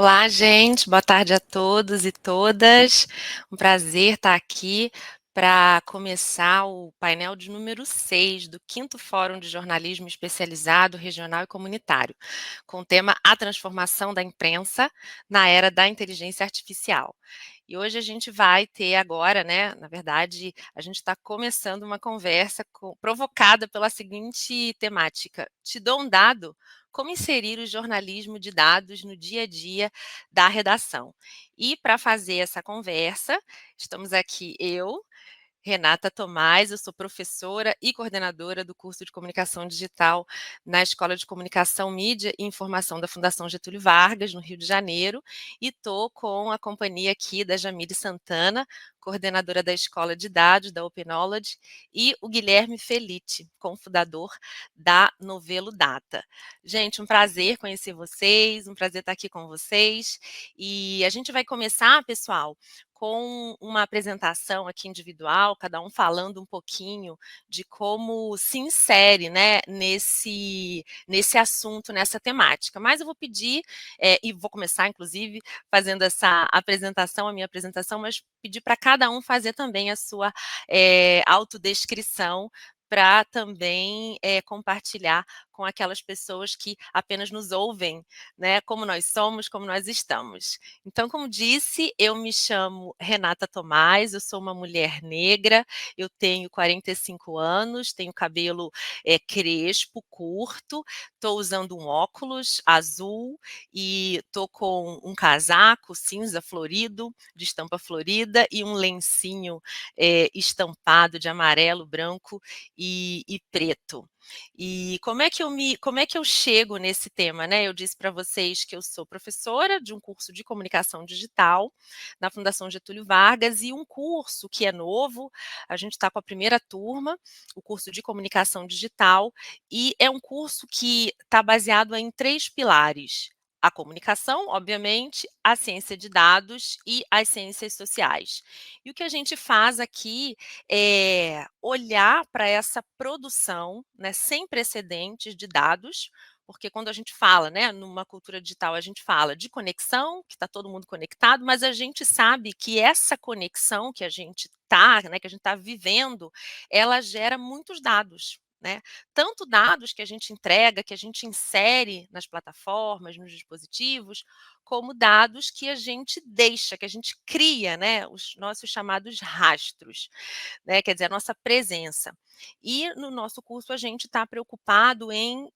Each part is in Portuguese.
Olá, gente, boa tarde a todos e todas. Um prazer estar aqui para começar o painel de número 6 do 5º Fórum de Jornalismo Especializado, Regional e Comunitário, com o tema A Transformação da Imprensa na Era da Inteligência Artificial. E hoje a gente vai ter agora, né, na verdade, a gente está começando uma conversa provocada pela seguinte temática: te dou um dado, como inserir o jornalismo de dados no dia a dia da redação. E para fazer essa conversa, estamos aqui eu, Renata Tomás, eu sou professora e coordenadora do curso de Comunicação Digital na Escola de Comunicação, Mídia e Informação da Fundação Getúlio Vargas, no Rio de Janeiro, e estou com a companhia aqui da Jamile Santana, coordenadora da Escola de Dados da Open Knowledge, e o Guilherme Felitti, cofundador da Novelo Data. Gente, um prazer conhecer vocês, um prazer estar aqui com vocês, e a gente vai começar, pessoal, com uma apresentação aqui individual, cada um falando um pouquinho de como se insere, né, nesse assunto, nessa temática. Mas eu vou pedir, e vou começar, inclusive, fazendo essa apresentação, a minha apresentação, mas pedir para cada um fazer também a sua autodescrição, para também compartilhar com aquelas pessoas que apenas nos ouvem, né, como nós somos, como nós estamos. Então, como disse, eu me chamo Renata Tomás, eu sou uma mulher negra, eu tenho 45 anos, tenho cabelo crespo, curto, estou usando um óculos azul e estou com um casaco cinza florido, de estampa florida, e um lencinho estampado de amarelo, branco e preto. E como é que eu chego nesse tema, né? Eu disse para vocês que eu sou professora de um curso de comunicação digital na Fundação Getúlio Vargas, e um curso que é novo, a gente está com a primeira turma, o curso de comunicação digital, e é um curso que está baseado em 3 pilares: a comunicação, obviamente, a ciência de dados e as ciências sociais. E o que a gente faz aqui olhar para essa produção, né, sem precedentes de dados, porque quando a gente fala, né, numa cultura digital, a gente fala de conexão, que está todo mundo conectado, mas a gente sabe que essa conexão que a gente está, né, que a gente está vivendo, ela gera muitos dados. Né? Tanto dados que a gente entrega, que a gente insere nas plataformas, nos dispositivos, como dados que a gente deixa, que a gente cria, né, os nossos chamados rastros, né, quer dizer, a nossa presença. E no nosso curso a gente está preocupado em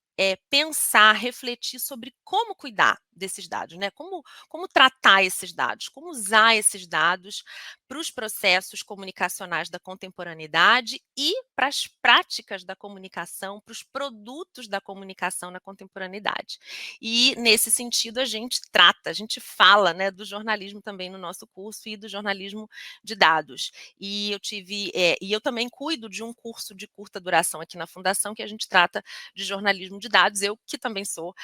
pensar, refletir sobre como cuidar desses dados, né? Como tratar esses dados, como usar esses dados para os processos comunicacionais da contemporaneidade e para as práticas da comunicação, para os produtos da comunicação na contemporaneidade. E, nesse sentido, a gente fala, né, do jornalismo também no nosso curso e do jornalismo de dados. E eu também cuido de um curso de curta duração aqui na Fundação, que a gente trata de jornalismo de dados, eu que também sou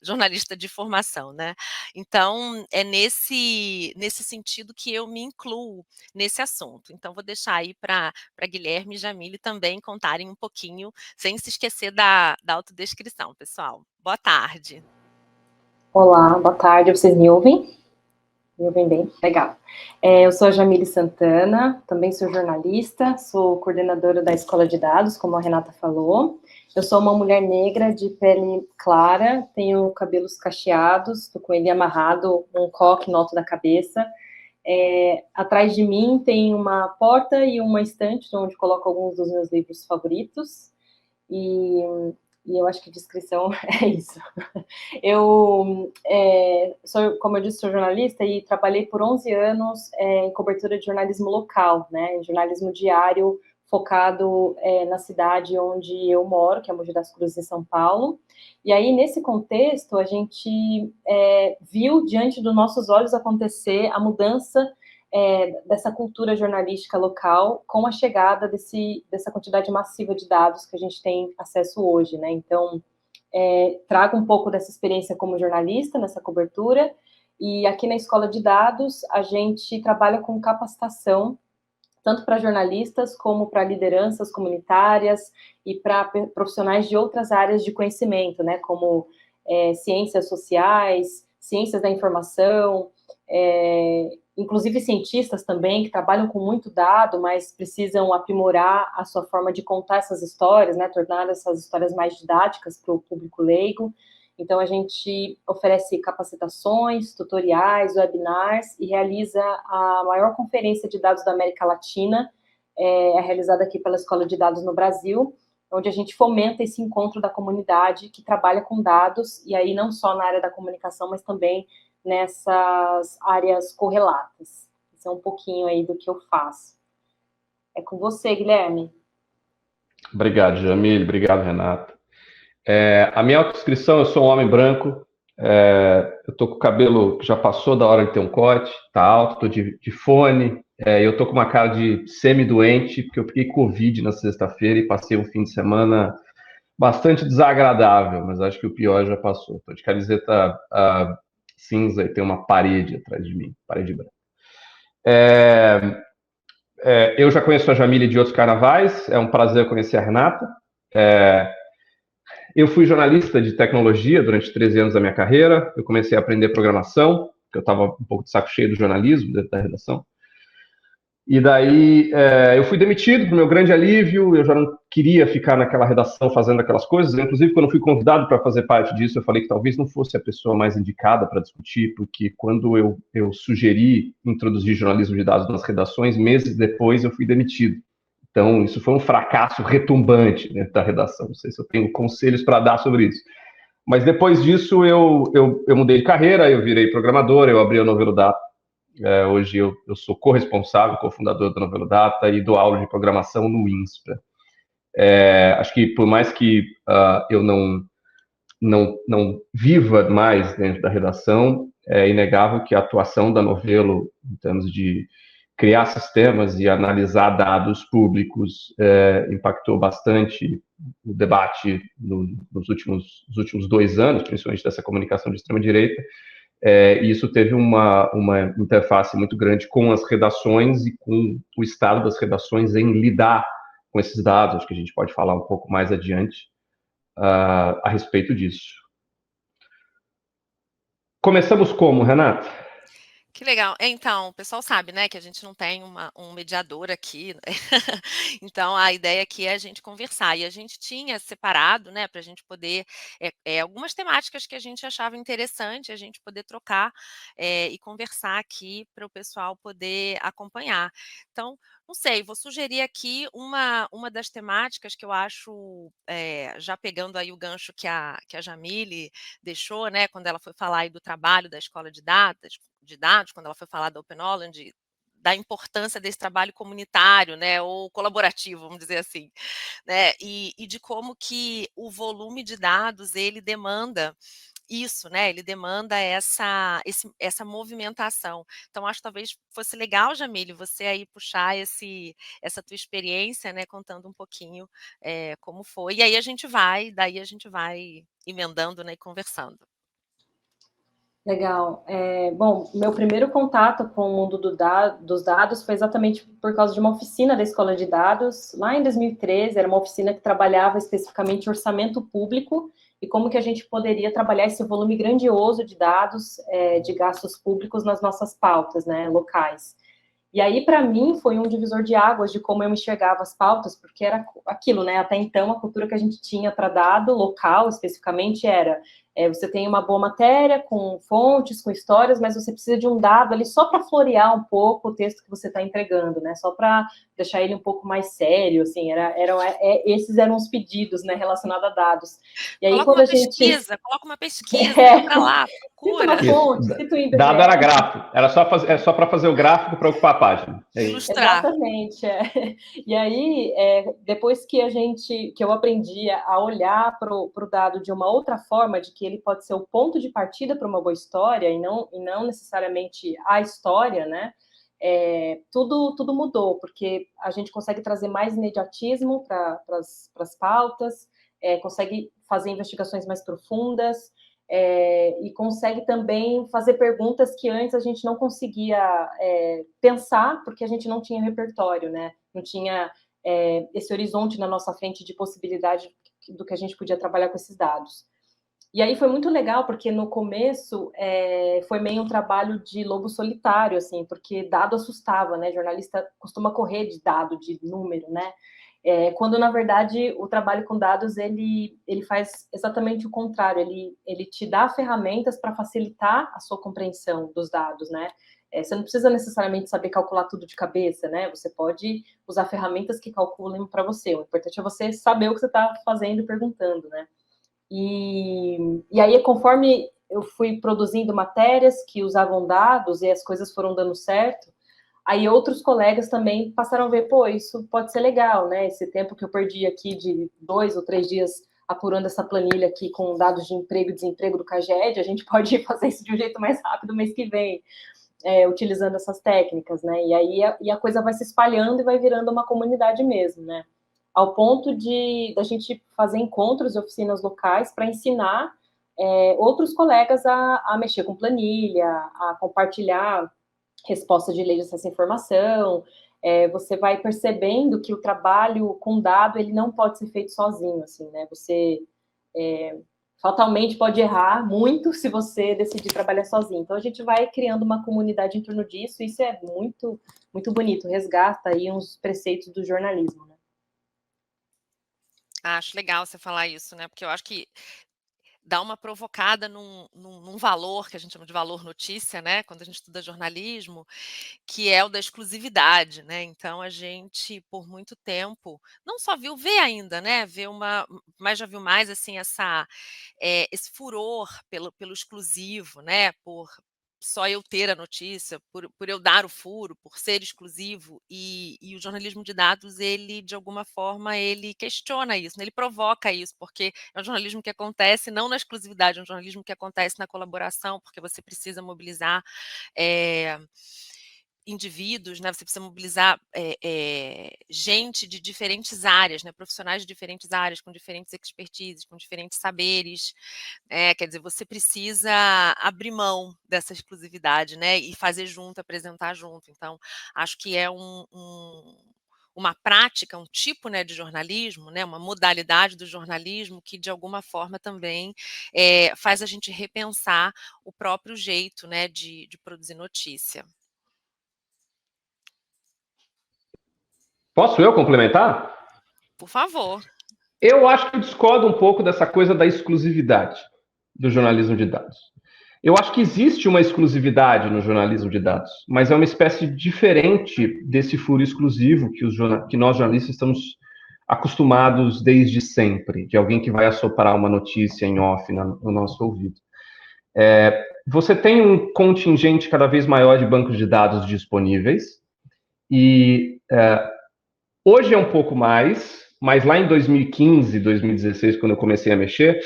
jornalista de formação, né? Então, é nesse sentido que eu me incluo nesse assunto. Então, vou deixar aí para Guilherme e Jamile também contarem um pouquinho, sem se esquecer da autodescrição, pessoal. Boa tarde. Olá, boa tarde. Vocês me ouvem? Me ouvem bem? Legal. Eu sou a Jamile Santana, também sou jornalista, sou coordenadora da Escola de Dados, como a Renata falou. Eu sou uma mulher negra de pele clara, tenho cabelos cacheados, estou com ele amarrado, um coque no alto da cabeça. Atrás de mim tem uma porta e uma estante onde coloco alguns dos meus livros favoritos. E eu acho que descrição é isso. Eu como eu disse, sou jornalista e trabalhei por 11 anos em cobertura de jornalismo local, né, em jornalismo diário, focado na cidade onde eu moro, que é Mogi das Cruzes, em São Paulo. E aí, nesse contexto, a gente viu diante dos nossos olhos acontecer a mudança dessa cultura jornalística local com a chegada dessa quantidade massiva de dados que a gente tem acesso hoje, né? Então, trago um pouco dessa experiência como jornalista nessa cobertura, e aqui na Escola de Dados a gente trabalha com capacitação, tanto para jornalistas como para lideranças comunitárias e para profissionais de outras áreas de conhecimento, né, como ciências sociais, ciências da informação, inclusive cientistas também, que trabalham com muito dado, mas precisam aprimorar a sua forma de contar essas histórias, né, tornar essas histórias mais didáticas para o público leigo. Então, a gente oferece capacitações, tutoriais, webinars e realiza a maior conferência de dados da América Latina, realizada aqui pela Escola de Dados no Brasil, onde a gente fomenta esse encontro da comunidade que trabalha com dados, e aí não só na área da comunicação, mas também nessas áreas correlatas. Isso é um pouquinho aí do que eu faço. É com você, Guilherme. Obrigado, Jamile. Obrigado, Renata. A minha autodescrição, eu sou um homem branco, eu tô com o cabelo que já passou da hora de ter um corte, tá alto, tô de fone, eu tô com uma cara de semi-doente, porque eu peguei Covid na sexta-feira e passei um fim de semana bastante desagradável, mas acho que o pior já passou. Tô de camiseta cinza e tem uma parede atrás de mim, parede branca. Eu já conheço a Jamile de outros carnavais, é um prazer conhecer a Renata. Eu fui jornalista de tecnologia durante 13 anos da minha carreira. Eu comecei a aprender programação, porque eu estava um pouco de saco cheio do jornalismo, dentro da redação. E daí eu fui demitido, para o meu grande alívio. Eu já não queria ficar naquela redação fazendo aquelas coisas. Inclusive, quando eu fui convidado para fazer parte disso, eu falei que talvez não fosse a pessoa mais indicada para discutir, porque quando eu sugeri introduzir jornalismo de dados nas redações, meses depois eu fui demitido. Então, isso foi um fracasso retumbante dentro da redação. Não sei se eu tenho conselhos para dar sobre isso. Mas depois disso, eu mudei de carreira, eu virei programador, eu abri a Novelo Data. Hoje eu sou corresponsável, cofundador da Novelo Data e dou aula de programação no INSPER. Acho que por mais que eu não viva mais dentro da redação, é inegável que a atuação da Novelo, em termos de criar sistemas e analisar dados públicos, impactou bastante o debate nos últimos 2 anos, principalmente dessa comunicação de extrema-direita, e isso teve uma interface muito grande com as redações e com o estado das redações em lidar com esses dados. Acho que a gente pode falar um pouco mais adiante a respeito disso. Começamos como, Renata? Que legal. Então, o pessoal sabe, né, que a gente não tem um mediador aqui, né? Então, a ideia aqui é a gente conversar. E a gente tinha separado, né, para a gente poder, algumas temáticas que a gente achava interessante, a gente poder trocar e conversar aqui para o pessoal poder acompanhar. Então, não sei, vou sugerir aqui uma das temáticas que eu acho, já pegando aí o gancho que a Jamile deixou, né, quando ela foi falar aí do trabalho da escola de dados, quando ela foi falar da Open Knowledge, da importância desse trabalho comunitário, né, ou colaborativo, vamos dizer assim, né, e de como que o volume de dados, ele demanda isso, né, ele demanda essa movimentação. Então, acho que talvez fosse legal, Jamile, você aí puxar essa tua experiência, né, contando um pouquinho como foi, e aí daí a gente vai emendando, né, e conversando. Legal. Bom, meu primeiro contato com o mundo dos dados foi exatamente por causa de uma oficina da Escola de Dados, lá em 2013, era uma oficina que trabalhava especificamente orçamento público e como que a gente poderia trabalhar esse volume grandioso de dados, de gastos públicos nas nossas pautas, né, locais. E aí, para mim, foi um divisor de águas de como eu enxergava as pautas, porque era aquilo, né? Até então, a cultura que a gente tinha para dado local, especificamente, era você tem uma boa matéria, com fontes, com histórias, mas você precisa de um dado ali só para florear um pouco o texto que você está entregando, né? Só para deixar ele um pouco mais sério, assim, esses eram os pedidos, né, relacionados a dados. E aí, Coloca uma pesquisa, entra lá, procura. Cita uma fonte, cita o IBGE. Dado era gráfico, era só para fazer o gráfico para ocupar a página. Ilustrar. Exatamente. E aí, depois que eu aprendi a olhar para o dado de uma outra forma, de que ele pode ser o ponto de partida para uma boa história e não necessariamente a história, né? Tudo mudou, porque a gente consegue trazer mais imediatismo para as pautas, consegue fazer investigações mais profundas, e consegue também fazer perguntas que antes a gente não conseguia pensar, porque a gente não tinha repertório, né? Não tinha esse horizonte na nossa frente de possibilidade do que a gente podia trabalhar com esses dados. E aí foi muito legal, porque no começo foi meio um trabalho de lobo solitário, assim, porque dado assustava, né? Jornalista costuma correr de dado, de número, né? Quando, na verdade, o trabalho com dados, ele faz exatamente o contrário, ele te dá ferramentas para facilitar a sua compreensão dos dados, né? Você não precisa necessariamente saber calcular tudo de cabeça, né? Você pode usar ferramentas que calculem para você. O importante é você saber o que você está fazendo e perguntando, né? E aí, conforme eu fui produzindo matérias que usavam dados e as coisas foram dando certo, aí outros colegas também passaram a ver, pô, isso pode ser legal, né? Esse tempo que eu perdi aqui de 2 ou 3 dias apurando essa planilha aqui com dados de emprego e desemprego do CAGED, a gente pode fazer isso de um jeito mais rápido mês que vem, utilizando essas técnicas, né? E aí a coisa vai se espalhando e vai virando uma comunidade mesmo, né? Ao ponto da gente fazer encontros e oficinas locais para ensinar outros colegas a mexer com planilha, a compartilhar resposta de lei de acesso à informação. Você vai percebendo que o trabalho com dado ele não pode ser feito sozinho, assim, né? Você fatalmente pode errar muito se você decidir trabalhar sozinho. Então a gente vai criando uma comunidade em torno disso. E isso é muito, muito bonito. Resgata aí uns preceitos do jornalismo, né? Acho legal você falar isso, né? Porque eu acho que dá uma provocada num valor que a gente chama de valor notícia, né? Quando a gente estuda jornalismo, que é o da exclusividade, né? Então a gente, por muito tempo, não só vê ainda, né? Mas já viu mais assim esse furor pelo exclusivo, né? Por só eu ter a notícia, por eu dar o furo, por ser exclusivo, e o jornalismo de dados, ele, de alguma forma, ele questiona isso, né? Ele provoca isso, porque é um jornalismo que acontece não na exclusividade, é um jornalismo que acontece na colaboração, porque você precisa mobilizar indivíduos, né? Você precisa mobilizar gente de diferentes áreas, né? Profissionais de diferentes áreas, com diferentes expertises, com diferentes saberes. Quer dizer, você precisa abrir mão dessa exclusividade, né? E fazer junto, apresentar junto. Então, acho que é uma prática, um tipo, né, de jornalismo, né, uma modalidade do jornalismo que, de alguma forma, também faz a gente repensar o próprio jeito, né, de produzir notícia. Posso eu complementar? Por favor. Eu acho que eu discordo um pouco dessa coisa da exclusividade do jornalismo de dados. Eu acho que existe uma exclusividade no jornalismo de dados, mas é uma espécie diferente desse furo exclusivo que nós jornalistas estamos acostumados desde sempre, de alguém que vai assoprar uma notícia em off no nosso ouvido. Você tem um contingente cada vez maior de bancos de dados disponíveis, e hoje é um pouco mais, mas lá em 2015, 2016, quando eu comecei a mexer,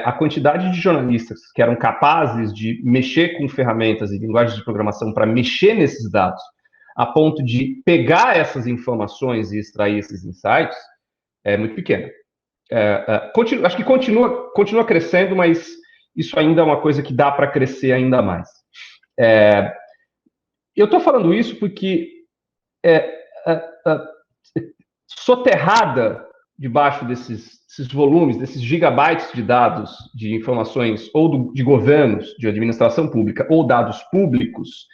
a quantidade de jornalistas que eram capazes de mexer com ferramentas e linguagens de programação para mexer nesses dados, a ponto de pegar essas informações e extrair esses insights, é muito pequena. Acho que continua crescendo, mas isso ainda é uma coisa que dá para crescer ainda mais. Eu estou falando isso porque soterrada debaixo desses volumes, desses gigabytes de dados, de informações, ou de governos, de administração pública, ou dados públicos,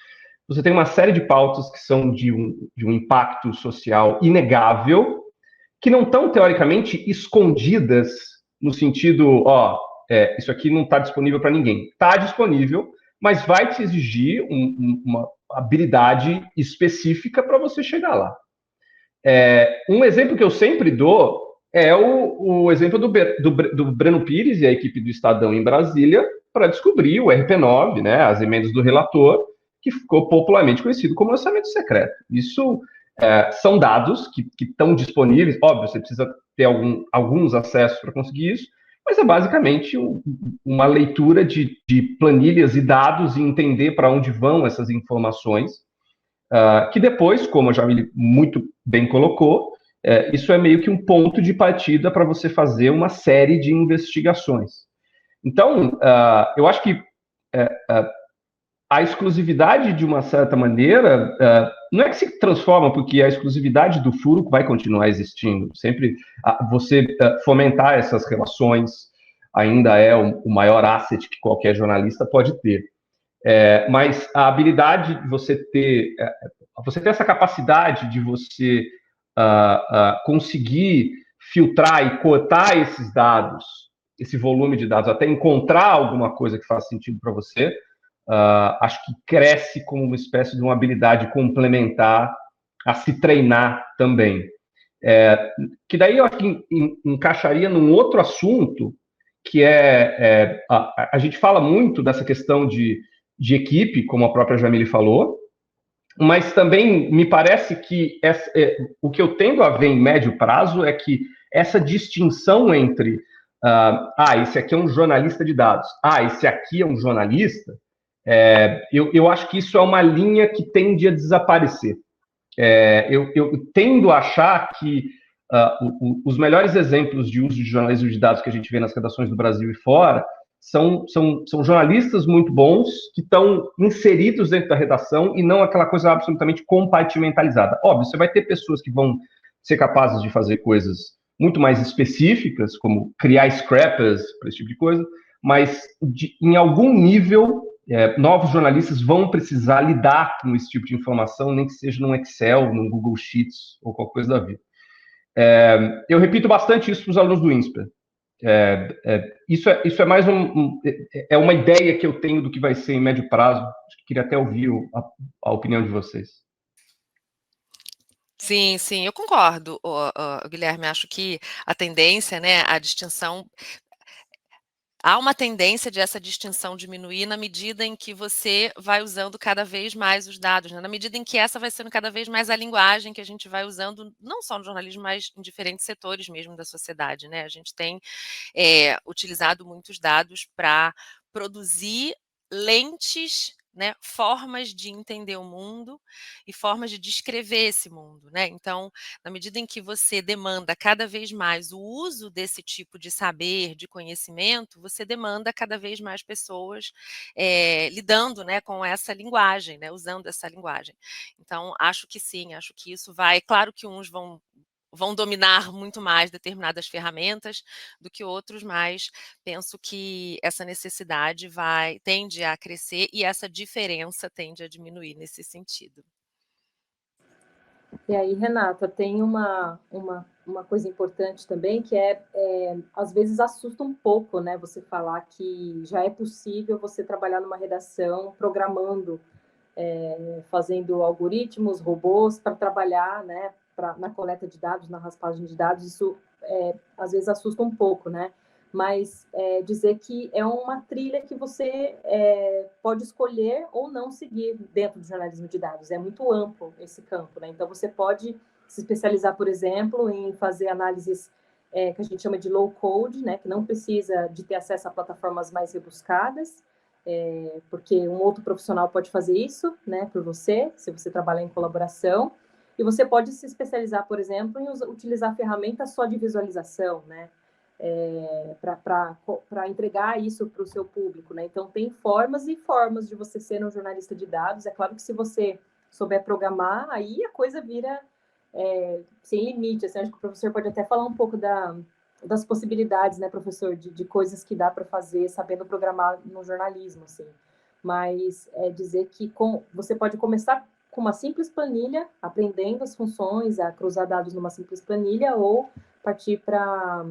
você tem uma série de pautas que são de um impacto social inegável, que não estão, teoricamente, escondidas no sentido, isso aqui não está disponível para ninguém. Está disponível, mas vai te exigir uma habilidade específica para você chegar lá. Um exemplo que eu sempre dou é o exemplo do Breno Pires e a equipe do Estadão em Brasília para descobrir o RP9, né, as emendas do relator, que ficou popularmente conhecido como orçamento secreto. Isso são dados que estão disponíveis. Óbvio, você precisa ter alguns acessos para conseguir isso, mas é basicamente uma leitura de planilhas e dados e entender para onde vão essas informações, que depois, como a Jamile muito bem colocou, isso é meio que um ponto de partida para você fazer uma série de investigações. Então, eu acho que a exclusividade, de uma certa maneira, não é que se transforma, porque a exclusividade do furo vai continuar existindo. Sempre você fomentar essas relações, ainda é o maior asset que qualquer jornalista pode ter. Mas a habilidade de você ter essa capacidade de você conseguir filtrar e cotar esses dados, esse volume de dados, até encontrar alguma coisa que faça sentido para você, acho que cresce como uma espécie de uma habilidade complementar a se treinar também. Que daí eu acho que encaixaria num outro assunto, que a gente fala muito dessa questão de equipe, como a própria Jamile falou, mas também me parece que o que eu tendo a ver em médio prazo é que essa distinção entre esse aqui é um jornalista de dados, esse aqui é um jornalista, eu acho que isso é uma linha que tende a desaparecer. Eu tendo a achar que os melhores exemplos de uso de jornalismo de dados que a gente vê nas redações do Brasil e fora são jornalistas muito bons que estão inseridos dentro da redação e não aquela coisa absolutamente compartimentalizada. Óbvio, você vai ter pessoas que vão ser capazes de fazer coisas muito mais específicas, como criar scrappers, para esse tipo de coisa, mas em algum nível, novos jornalistas vão precisar lidar com esse tipo de informação, nem que seja num Excel, num Google Sheets ou qualquer coisa da vida. Eu repito bastante isso para os alunos do INSPER. Isso é mais uma ideia que eu tenho do que vai ser em médio prazo. Queria até ouvir a opinião de vocês. Sim, sim, eu concordo, Guilherme. Acho que a tendência, né, a distinção. Há uma tendência de essa distinção diminuir na medida em que você vai usando cada vez mais os dados, né? Na medida em que essa vai sendo cada vez mais a linguagem que a gente vai usando, não só no jornalismo, mas em diferentes setores mesmo da sociedade, né? A gente tem utilizado muitos dados para produzir lentes, né, formas de entender o mundo e formas de descrever esse mundo, né? Então, na medida em que você demanda cada vez mais o uso desse tipo de saber, de conhecimento, você demanda cada vez mais pessoas lidando, né, com essa linguagem, né, usando essa linguagem. Então, acho que sim, acho que isso vai. Claro que uns vão dominar muito mais determinadas ferramentas do que outros, mas penso que essa necessidade tende a crescer e essa diferença tende a diminuir nesse sentido. E aí, Renata, tem uma coisa importante também, que às vezes assusta um pouco, né? Você falar que já é possível você trabalhar numa redação programando, fazendo algoritmos, robôs para trabalhar, né? Na coleta de dados, na raspagem de dados, isso às vezes assusta um pouco, né? Mas dizer que é uma trilha que você pode escolher ou não seguir dentro do jornalismo de dados. É muito amplo esse campo, né? Então, você pode se especializar, por exemplo, em fazer análises que a gente chama de low code, né? Que não precisa de ter acesso a plataformas mais rebuscadas, porque um outro profissional pode fazer isso, né, por você, se você trabalhar em colaboração. E você pode se especializar, por exemplo, em utilizar ferramentas só de visualização, né? Para entregar isso para o seu público, né? Então, tem formas e formas de você ser um jornalista de dados. É claro que se você souber programar, aí a coisa vira sem limite. Assim, acho que o professor pode até falar um pouco das possibilidades, né, professor, de coisas que dá para fazer sabendo programar no jornalismo, assim. Mas dizer que você pode começar com uma simples planilha, aprendendo as funções, a cruzar dados numa simples planilha, ou partir para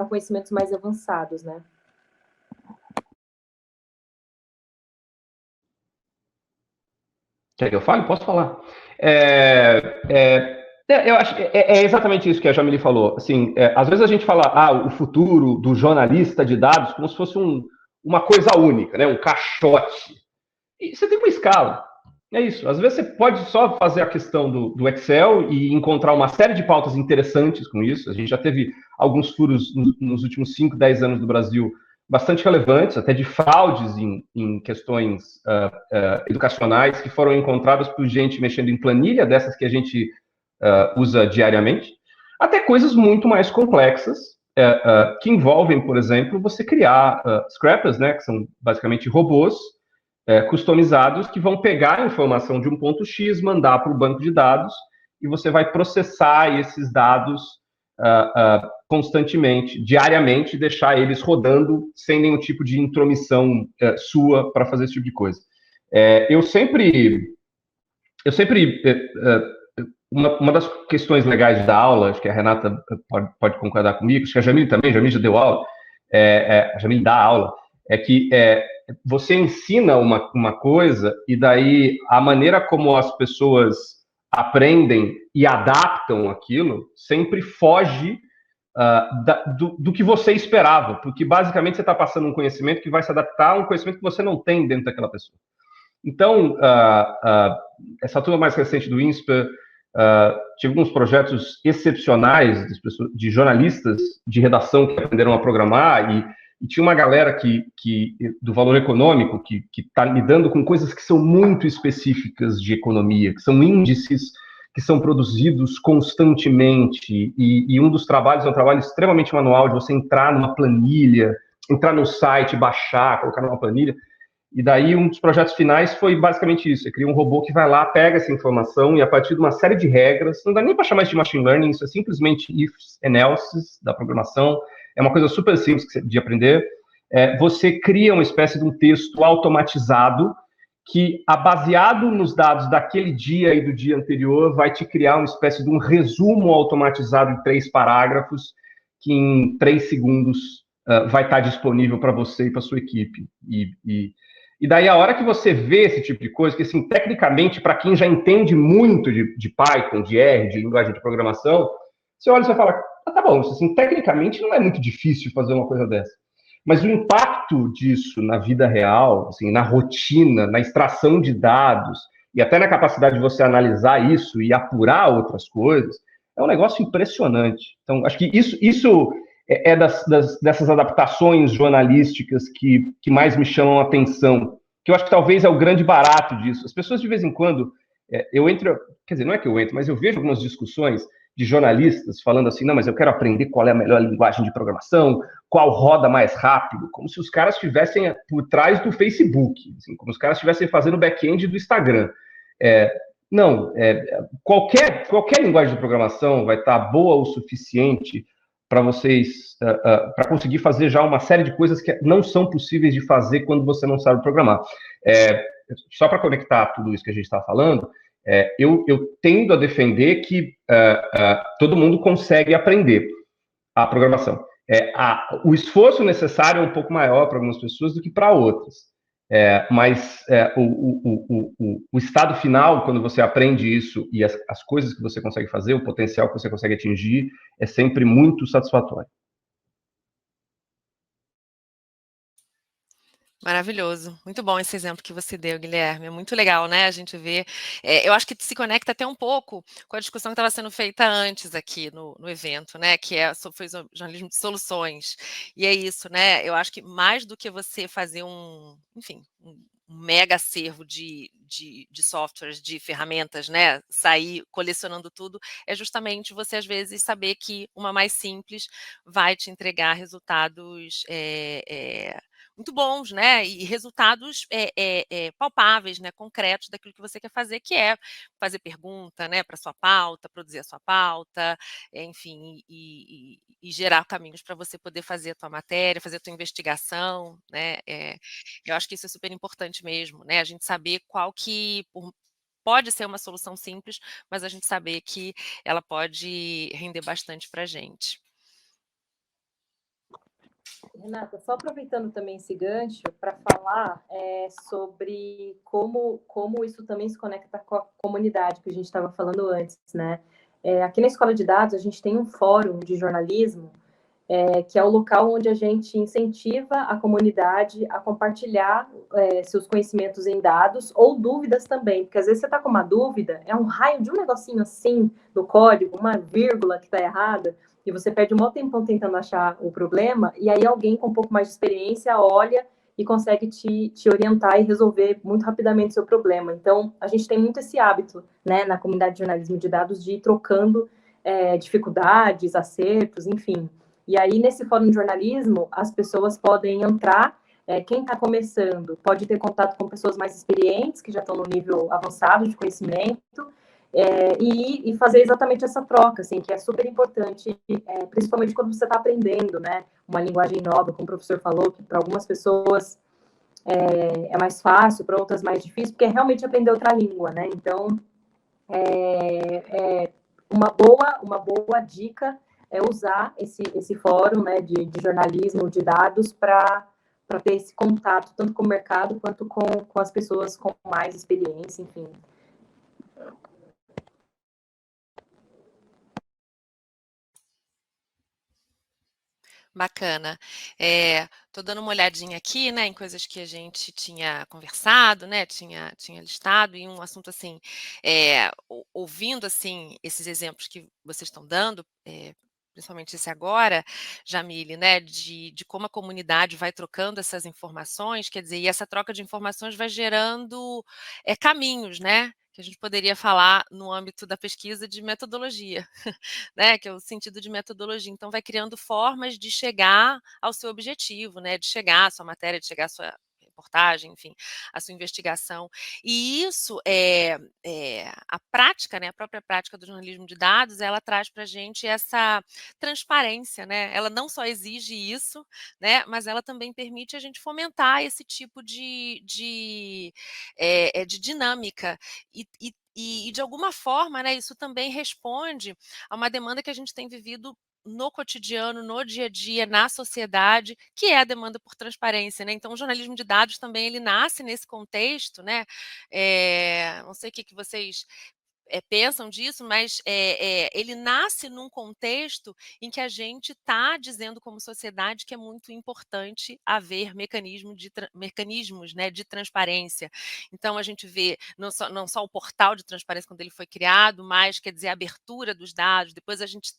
conhecimentos mais avançados, né? Quer que eu fale? Posso falar. Eu acho que é exatamente isso que a Jamile falou. Assim, às vezes a gente fala o futuro do jornalista de dados como se fosse uma coisa única, né? Um caixote. E você tem uma escala. É isso. Às vezes você pode só fazer a questão do Excel e encontrar uma série de pautas interessantes com isso. A gente já teve alguns furos nos últimos 5, 10 anos do Brasil bastante relevantes, até de fraudes em questões educacionais que foram encontradas por gente mexendo em planilha, dessas que a gente usa diariamente, até coisas muito mais complexas, que envolvem, por exemplo, você criar scrappers, né, que são basicamente robôs customizados que vão pegar a informação de um ponto X, mandar para o banco de dados, e você vai processar esses dados constantemente, diariamente, deixar eles rodando sem nenhum tipo de intromissão sua para fazer esse tipo de coisa. Uma das questões legais da aula, acho que a Renata pode concordar comigo, acho que a Jamile também, a Jamile já deu aula, a Jamile dá aula, é que você ensina uma coisa e daí a maneira como as pessoas aprendem e adaptam aquilo sempre foge do que você esperava, porque basicamente você está passando um conhecimento que vai se adaptar a um conhecimento que você não tem dentro daquela pessoa. Então, essa turma mais recente do INSPER, tive alguns projetos excepcionais de jornalistas de redação que aprenderam a programar e tinha uma galera do valor econômico que está lidando com coisas que são muito específicas de economia, que são índices que são produzidos constantemente, e um dos trabalhos é um trabalho extremamente manual, de você entrar numa planilha, entrar no site, baixar, colocar numa planilha, e daí um dos projetos finais foi basicamente isso, você cria um robô que vai lá, pega essa informação e a partir de uma série de regras, não dá nem para chamar isso de machine learning, isso é simplesmente ifs and elses da programação, é uma coisa super simples de aprender, você cria uma espécie de um texto automatizado que, baseado nos dados daquele dia e do dia anterior, vai te criar uma espécie de um resumo automatizado em 3 parágrafos, que em 3 segundos vai estar disponível para você e para sua equipe. E daí, a hora que você vê esse tipo de coisa, que assim, tecnicamente, para quem já entende muito de Python, de R, de linguagem de programação, você olha e você fala, tá bom, assim, tecnicamente não é muito difícil fazer uma coisa dessa. Mas o impacto disso na vida real, assim, na rotina, na extração de dados, e até na capacidade de você analisar isso e apurar outras coisas, é um negócio impressionante. Então, acho que isso é dessas adaptações jornalísticas que mais me chamam a atenção, que eu acho que talvez é o grande barato disso. As pessoas, de vez em quando, quer dizer, não é que eu entro, mas eu vejo algumas discussões de jornalistas falando assim, não, mas eu quero aprender qual é a melhor linguagem de programação, qual roda mais rápido, como se os caras estivessem por trás do Facebook, assim, como se os caras estivessem fazendo o back-end do Instagram. Qualquer linguagem de programação vai estar boa o suficiente para vocês, para conseguir fazer já uma série de coisas que não são possíveis de fazer quando você não sabe programar. Só para conectar tudo isso que a gente está falando, eu tendo a defender que todo mundo consegue aprender a programação. O esforço necessário é um pouco maior para algumas pessoas do que para outras. Mas o estado final, quando você aprende isso e as coisas que você consegue fazer, o potencial que você consegue atingir, é sempre muito satisfatório. Maravilhoso. Muito bom esse exemplo que você deu, Guilherme. É muito legal, né? A gente vê. Eu acho que se conecta até um pouco com a discussão que estava sendo feita antes aqui no evento, né? Que foi o jornalismo de soluções. E é isso, né? Eu acho que mais do que você fazer um mega acervo de softwares, de ferramentas, né? Sair colecionando tudo, é justamente você, às vezes, saber que uma mais simples vai te entregar resultados muito bons, né? E resultados palpáveis, né? Concretos daquilo que você quer fazer, que é fazer pergunta, né? Para sua pauta, produzir a sua pauta, enfim, e gerar caminhos para você poder fazer a tua matéria, fazer a tua investigação, né? Eu acho que isso é super importante mesmo, né? A gente saber qual que pode ser uma solução simples, mas a gente saber que ela pode render bastante para a gente. Renata, só aproveitando também esse gancho para falar sobre como isso também se conecta com a comunidade que a gente estava falando antes, né? Aqui na Escola de Dados, a gente tem um fórum de jornalismo, que é o local onde a gente incentiva a comunidade a compartilhar seus conhecimentos em dados ou dúvidas também, porque às vezes você está com uma dúvida, é um raio de um negocinho assim no código, uma vírgula que está errada, e você perde um maior tempão tentando achar o problema, e aí alguém com um pouco mais de experiência olha e consegue te orientar e resolver muito rapidamente o seu problema. Então, a gente tem muito esse hábito, né, na comunidade de jornalismo de dados, de ir trocando dificuldades, acertos, enfim. E aí, nesse fórum de jornalismo, as pessoas podem entrar, quem está começando pode ter contato com pessoas mais experientes, que já estão no nível avançado de conhecimento, e fazer exatamente essa troca, assim, que é super importante, principalmente quando você está aprendendo, né, uma linguagem nova, como o professor falou, que para algumas pessoas é mais fácil, para outras mais difícil, porque é realmente aprender outra língua, né? Então, uma boa dica é usar esse fórum, né, de jornalismo de dados para ter esse contato, tanto com o mercado quanto com as pessoas com mais experiência, enfim. Bacana. Tô dando uma olhadinha aqui, né, em coisas que a gente tinha conversado, né, tinha listado, e um assunto assim, ouvindo assim esses exemplos que vocês estão dando, principalmente esse agora, Jamile, né, de como a comunidade vai trocando essas informações, quer dizer, e essa troca de informações vai gerando caminhos, né, que a gente poderia falar no âmbito da pesquisa de metodologia. Né, que é o sentido de metodologia. Então vai criando formas de chegar ao seu objetivo, né, de chegar à sua matéria, de chegar à sua reportagem, enfim, à sua investigação. E isso a prática, né, a própria prática do jornalismo de dados, ela traz para a gente essa transparência, né? Ela não só exige isso, né, mas ela também permite a gente fomentar esse tipo de dinâmica. E de alguma forma, né, isso também responde a uma demanda que a gente tem vivido no cotidiano, no dia a dia, na sociedade, que é a demanda por transparência, né? Então, o jornalismo de dados também ele nasce nesse contexto, né? Não sei o que vocês pensam disso, mas ele nasce num contexto em que a gente está dizendo como sociedade que é muito importante haver mecanismos, né, de transparência. Então a gente vê não só o portal de transparência quando ele foi criado, mas quer dizer a abertura dos dados. Depois a gente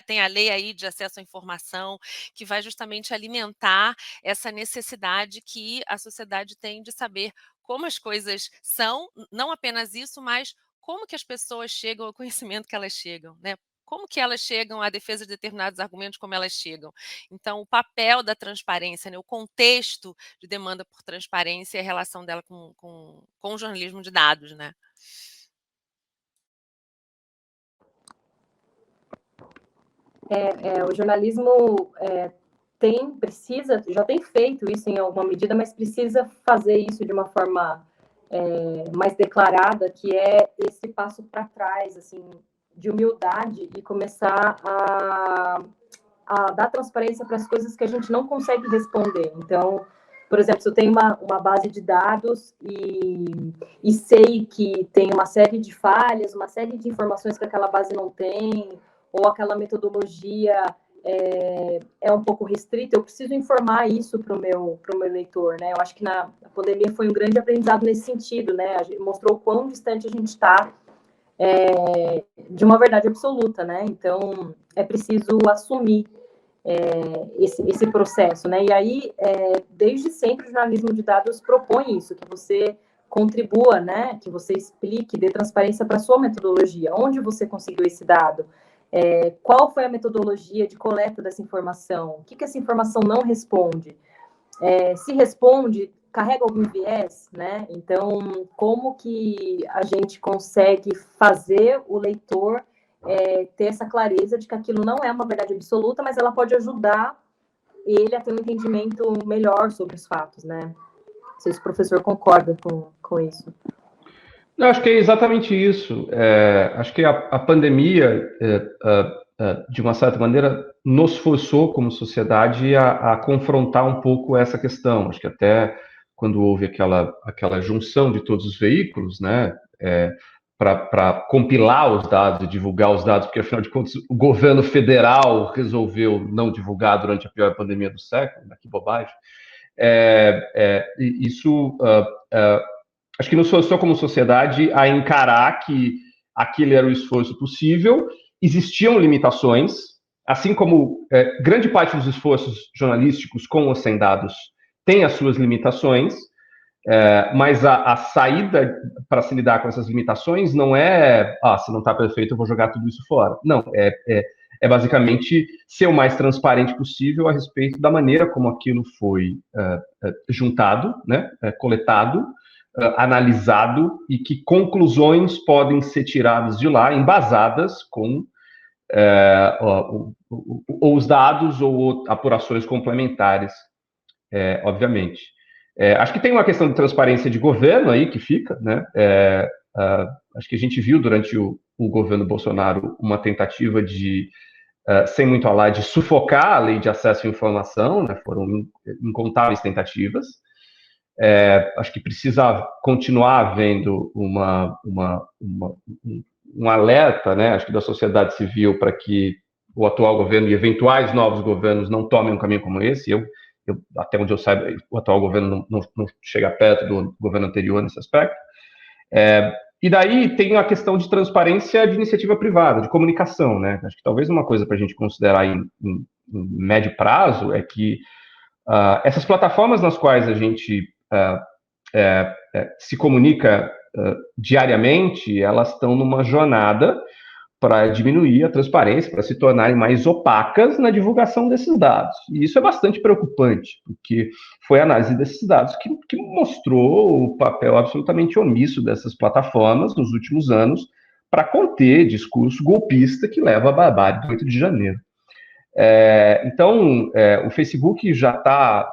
tem a lei aí de acesso à informação, que vai justamente alimentar essa necessidade que a sociedade tem de saber como as coisas são, não apenas isso, mas como que as pessoas chegam ao conhecimento que elas chegam, né? Como que elas chegam à defesa de determinados argumentos, como elas chegam. Então, o papel da transparência, né, o contexto de demanda por transparência e a relação dela com o jornalismo de dados, né? O jornalismo já tem feito isso em alguma medida, mas precisa fazer isso de uma forma mais declarada, que é esse passo para trás, assim, de humildade e começar a dar transparência para as coisas que a gente não consegue responder. Então, por exemplo, se eu tenho uma base de dados e sei que tem uma série de falhas, uma série de informações que aquela base não tem, ou aquela metodologia é um pouco restrita, eu preciso informar isso para o meu leitor, né? Eu acho que a pandemia foi um grande aprendizado nesse sentido, né? Mostrou o quão distante a gente está de uma verdade absoluta, né? Então, é preciso assumir esse processo, né? E aí, desde sempre, o jornalismo de dados propõe isso, que você contribua, né? Que você explique, dê transparência para a sua metodologia. Onde você conseguiu esse dado? Qual foi a metodologia de coleta dessa informação? O que essa informação não responde? Se responde, carrega algum viés, né? Então, como que a gente consegue fazer o leitor ter essa clareza de que aquilo não é uma verdade absoluta, mas ela pode ajudar ele a ter um entendimento melhor sobre os fatos, né? Não sei se o professor concorda com isso. Eu acho que é exatamente isso. Acho que a pandemia, de uma certa maneira, nos forçou como sociedade a confrontar um pouco essa questão. Acho que até quando houve aquela junção de todos os veículos, né, para compilar os dados e divulgar os dados, porque afinal de contas o governo federal resolveu não divulgar durante a pior pandemia do século, que bobagem. Isso acho que nos forçou como sociedade a encarar que aquele era o esforço possível, existiam limitações, assim como grande parte dos esforços jornalísticos com ou sem dados tem as suas limitações, mas a saída para se lidar com essas limitações não é, se não está perfeito, eu vou jogar tudo isso fora. Não, é basicamente ser o mais transparente possível a respeito da maneira como aquilo foi juntado, né, coletado, analisado e que conclusões podem ser tiradas de lá, embasadas com ou os dados ou apurações complementares, obviamente. Acho que tem uma questão de transparência de governo aí que fica, né? Acho que a gente viu durante o governo Bolsonaro uma tentativa de, sem muito alar, de sufocar a lei de acesso à informação, né? Foram incontáveis tentativas. Acho que precisa continuar havendo um alerta, né? Acho que da sociedade civil para que o atual governo e eventuais novos governos não tomem um caminho como esse. Até onde eu saiba, o atual governo não chega perto do governo anterior nesse aspecto. E daí tem a questão de transparência de iniciativa privada, de comunicação, né? Acho que talvez uma coisa para a gente considerar em médio prazo é que essas plataformas nas quais a gente se comunica diariamente, elas estão numa jornada para diminuir a transparência, para se tornarem mais opacas na divulgação desses dados. E isso é bastante preocupante, porque foi a análise desses dados que mostrou o papel absolutamente omisso dessas plataformas nos últimos anos para conter discurso golpista que leva à barbárie do 8 de janeiro. Então, o Facebook já está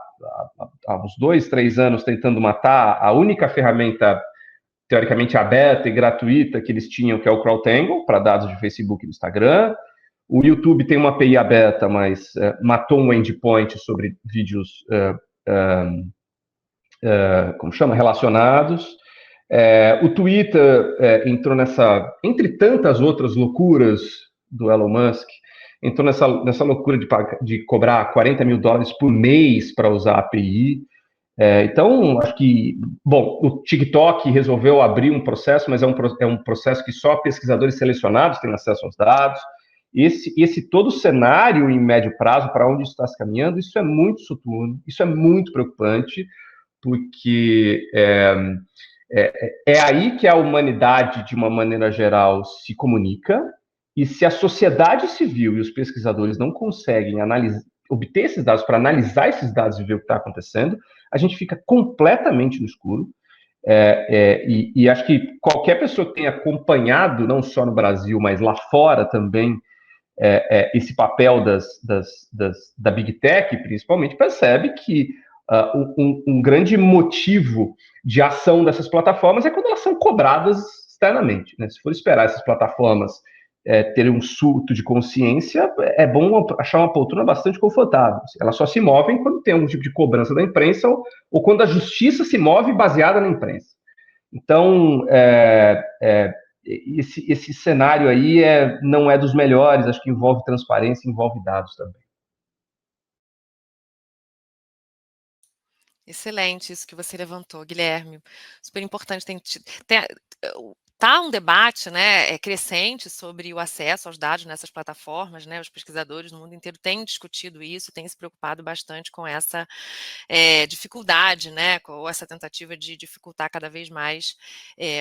há uns 2, 3 anos tentando matar a única ferramenta teoricamente aberta e gratuita que eles tinham, que é o CrowdTangle, para dados de Facebook e do Instagram. O YouTube tem uma API aberta, mas matou um endpoint sobre vídeos, como chama, relacionados. O Twitter entrou entre tantas outras loucuras do Elon Musk, entrou nessa loucura de cobrar $40 mil por mês para usar a API. Então, acho que, bom, o TikTok resolveu abrir um processo, mas é um processo que só pesquisadores selecionados têm acesso aos dados. Esse todo cenário em médio prazo, para onde isso está se caminhando, isso é muito soturno, isso é muito preocupante, porque é aí que a humanidade, de uma maneira geral, se comunica, e se a sociedade civil e os pesquisadores não conseguem obter esses dados para analisar esses dados e ver o que está acontecendo, a gente fica completamente no escuro. E acho que qualquer pessoa que tenha acompanhado, não só no Brasil, mas lá fora também, esse papel da Big Tech, principalmente, percebe que um grande motivo de ação dessas plataformas é quando elas são cobradas externamente, né? Se for esperar essas plataformas terem um surto de consciência, é bom achar uma poltrona bastante confortável. Elas só se movem quando tem algum tipo de cobrança da imprensa ou quando a justiça se move baseada na imprensa. Então, esse cenário aí não é dos melhores, acho que envolve transparência, envolve dados também. Excelente isso que você levantou, Guilherme. Super importante. Tá um debate, né, crescente sobre o acesso aos dados nessas plataformas, né? Os pesquisadores no mundo inteiro têm discutido isso, têm se preocupado bastante com essa dificuldade, né, com essa tentativa de dificultar cada vez mais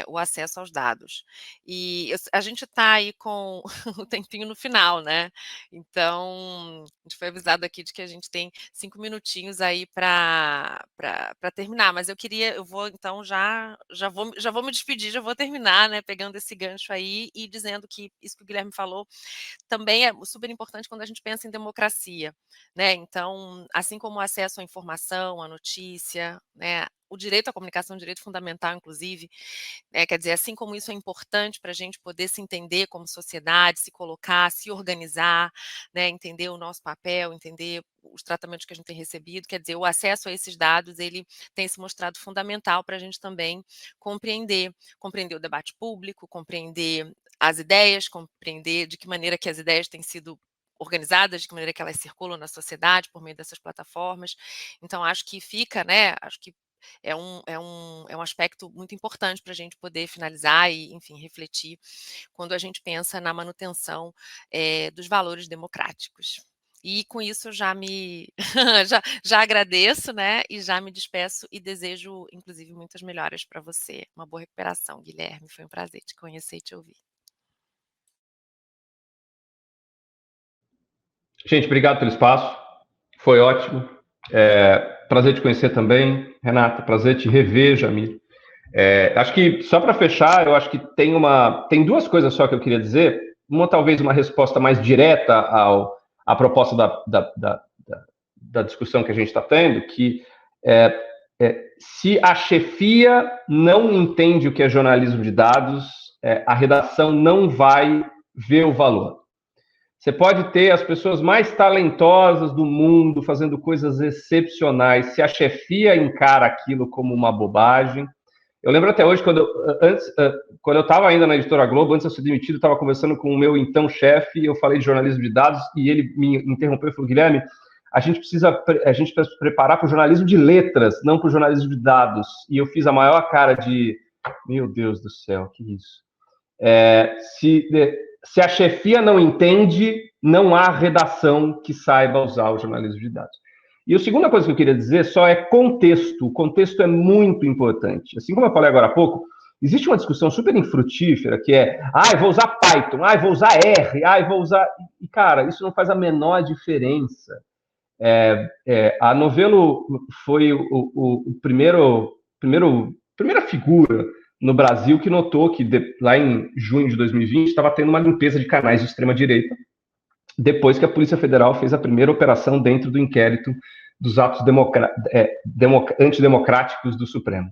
o acesso aos dados. E a gente está aí com o tempinho no final, né? Então, a gente foi avisado aqui de que a gente tem 5 minutinhos aí para terminar, mas eu vou então já vou me despedir, já vou terminar, né, pegando esse gancho aí e dizendo que isso que o Guilherme falou também é super importante quando a gente pensa em democracia, né? Então, assim como o acesso à informação, à notícia, né, o direito à comunicação, um direito fundamental, inclusive, quer dizer, assim como isso é importante para a gente poder se entender como sociedade, se colocar, se organizar, né, entender o nosso papel, entender os tratamentos que a gente tem recebido, quer dizer, o acesso a esses dados, ele tem se mostrado fundamental para a gente também compreender o debate público, compreender as ideias, compreender de que maneira que as ideias têm sido organizadas, de que maneira que elas circulam na sociedade por meio dessas plataformas. Então, acho que fica, né, acho que é um aspecto muito importante para a gente poder finalizar e, enfim, refletir quando a gente pensa na manutenção dos valores democráticos. E com isso já já agradeço, né, e já me despeço e desejo, inclusive, muitas melhoras para você. Uma boa recuperação, Guilherme. Foi um prazer te conhecer e te ouvir. Gente, obrigado pelo espaço. Foi ótimo. Prazer te conhecer também, Renata. Prazer te rever, Jamil. Acho que, só para fechar, eu acho que tem duas coisas só que eu queria dizer. Uma, talvez, uma resposta mais direta à proposta da discussão que a gente está tendo, que se a chefia não entende o que é jornalismo de dados, a redação não vai ver o valor. Você pode ter as pessoas mais talentosas do mundo fazendo coisas excepcionais. Se a chefia encara aquilo como uma bobagem... Eu lembro até hoje, quando eu estava ainda na Editora Globo, antes de eu ser demitido, eu estava conversando com o meu então chefe, eu falei de jornalismo de dados, e ele me interrompeu e falou: Guilherme, a gente precisa se preparar para o jornalismo de letras, não para o jornalismo de dados. E eu fiz a maior cara de, meu Deus do céu, que isso? Se a chefia não entende, não há redação que saiba usar o jornalismo de dados. E a segunda coisa que eu queria dizer só é contexto. O contexto é muito importante. Assim como eu falei agora há pouco, existe uma discussão super infrutífera que é: eu vou usar Python, eu vou usar R, eu vou usar... E, cara, isso não faz a menor diferença. A Novelo foi primeira figura no Brasil que notou que lá em junho de 2020 estava tendo uma limpeza de canais de extrema-direita, depois que a Polícia Federal fez a primeira operação dentro do inquérito dos atos antidemocráticos do Supremo.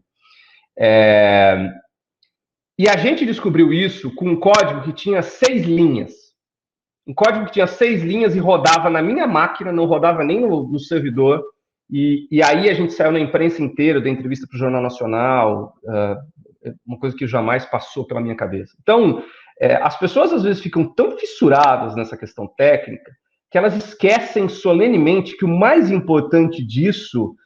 E a gente descobriu isso com um código que tinha 6 linhas. Um código que tinha 6 linhas e rodava na minha máquina, não rodava nem no servidor. E aí a gente saiu na imprensa inteira, da entrevista para o Jornal Nacional, uma coisa que jamais passou pela minha cabeça. Então, as pessoas às vezes ficam tão fissuradas nessa questão técnica que elas esquecem solenemente que o mais importante disso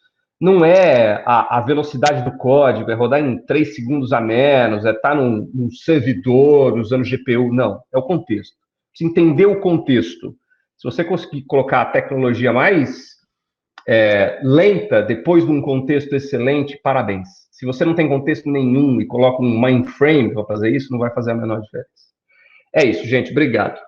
não é a velocidade do código, é rodar em 3 segundos a menos, é estar num servidor usando GPU, não, é o contexto. Se entender o contexto, se você conseguir colocar a tecnologia mais lenta depois de um contexto excelente, parabéns. Se você não tem contexto nenhum e coloca um mainframe para fazer isso, não vai fazer a menor diferença. É isso, gente. Obrigado.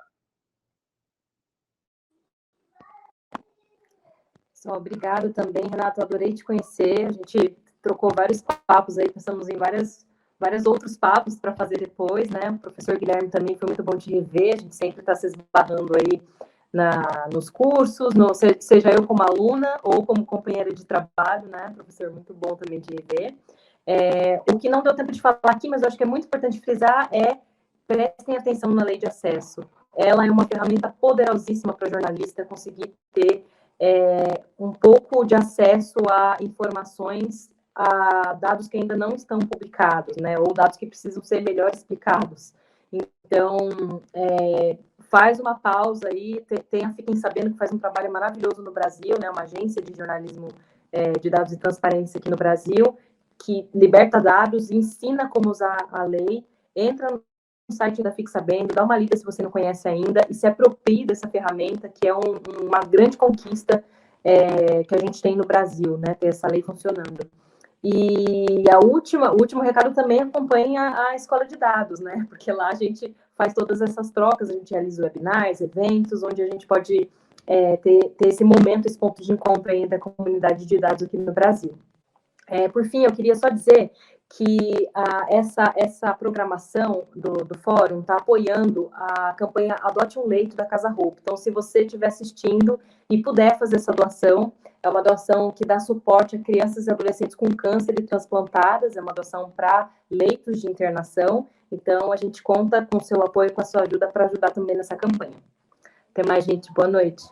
Obrigada também, Renato. Adorei te conhecer. A gente trocou vários papos aí, pensamos em vários outros papos para fazer depois, né? O professor Guilherme também foi muito bom de rever. A gente sempre está se esbarrando aí nos cursos, seja eu como aluna ou como companheira de trabalho, né? Professor, muito bom também de rever. O que não deu tempo de falar aqui, mas eu acho que é muito importante frisar, prestem atenção na lei de acesso. Ela é uma ferramenta poderosíssima para o jornalista conseguir ter um pouco de acesso a informações, a dados que ainda não estão publicados, né? Ou dados que precisam ser melhor explicados. Então, faz uma pausa aí, fiquem sabendo que faz um trabalho maravilhoso no Brasil, né? Uma agência de jornalismo de dados e transparência aqui no Brasil, que liberta dados, ensina como usar a lei, entra no site da Fique Sabendo, dá uma lida se você não conhece ainda, e se aproprie dessa ferramenta, que é uma grande conquista que a gente tem no Brasil, né? Ter essa lei funcionando. E o último recado também acompanha a escola de dados, né? Porque lá a gente faz todas essas trocas, a gente realiza webinars, eventos, onde a gente pode ter esse momento, esse ponto de encontro aí da comunidade de dados aqui no Brasil. Por fim, eu queria só dizer que essa programação do fórum está apoiando a campanha Adote um Leito da Casa Hope. Então, se você estiver assistindo e puder fazer essa doação, é uma doação que dá suporte a crianças e adolescentes com câncer e transplantadas, é uma doação para leitos de internação. Então, a gente conta com o seu apoio e com a sua ajuda para ajudar também nessa campanha. Até mais, gente. Boa noite.